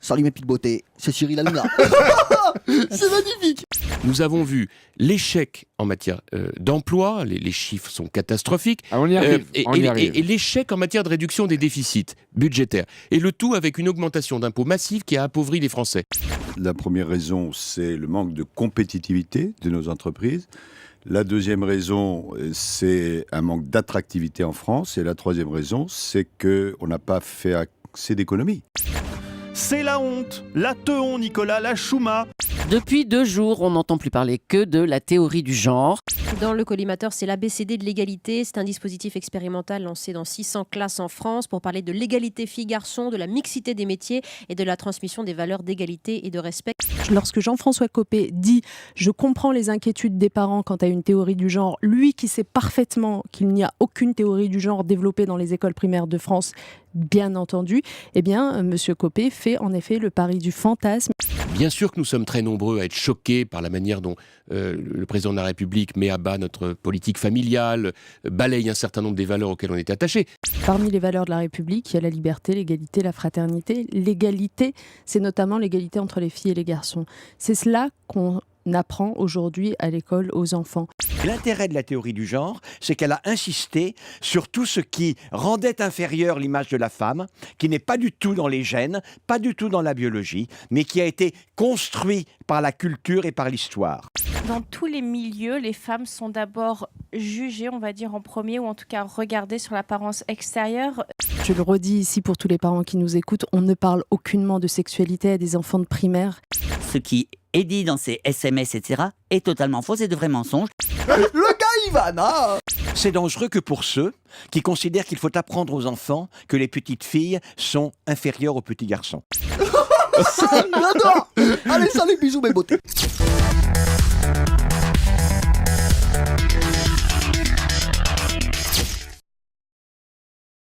Salut mes petites beautés, c'est Cyril Hanouna. C'est magnifique. Nous avons vu l'échec en matière d'emploi, les chiffres sont catastrophiques, Ah, on y arrive, et l'échec en matière de réduction des déficits budgétaires. Et le tout avec une augmentation d'impôts massive qui a appauvri les Français. La première raison, c'est le manque de compétitivité de nos entreprises. La deuxième raison, c'est un manque d'attractivité en France. Et la troisième raison, c'est qu'on n'a pas fait assez d'économies. C'est la honte, la Teon, Nicolas, la Chouma. Depuis 2 jours, on n'entend plus parler que de la théorie du genre. Dans le collimateur, c'est l'ABCD de l'égalité. C'est un dispositif expérimental lancé dans 600 classes en France pour parler de l'égalité filles-garçons, de la mixité des métiers et de la transmission des valeurs d'égalité et de respect. Lorsque Jean-François Copé dit « Je comprends les inquiétudes des parents quant à une théorie du genre », lui qui sait parfaitement qu'il n'y a aucune théorie du genre développée dans les écoles primaires de France, bien entendu, eh bien, Monsieur Copé fait en effet le pari du fantasme. Bien sûr que nous sommes très nombreux à être choqués par la manière dont le président de la République met à bas notre politique familiale, balaye un certain nombre des valeurs auxquelles on est attaché. Parmi les valeurs de la République, il y a la liberté, l'égalité, la fraternité. L'égalité, c'est notamment l'égalité entre les filles et les garçons. C'est cela qu'on apprend aujourd'hui à l'école aux enfants. L'intérêt de la théorie du genre, c'est qu'elle a insisté sur tout ce qui rendait inférieure l'image de la femme, qui n'est pas du tout dans les gènes, pas du tout dans la biologie, mais qui a été construit par la culture et par l'histoire. Dans tous les milieux, les femmes sont d'abord jugées, on va dire en premier, ou en tout cas regardées sur l'apparence extérieure. Je le redis ici pour tous les parents qui nous écoutent, on ne parle aucunement de sexualité à des enfants de primaire. Ce qui est dit dans ces SMS, etc., est totalement faux, c'est de vrais mensonges. Le gars, il va, non. C'est dangereux que pour ceux qui considèrent qu'il faut apprendre aux enfants que les petites filles sont inférieures aux petits garçons. J'adore. Allez, salut, bisous mes beautés.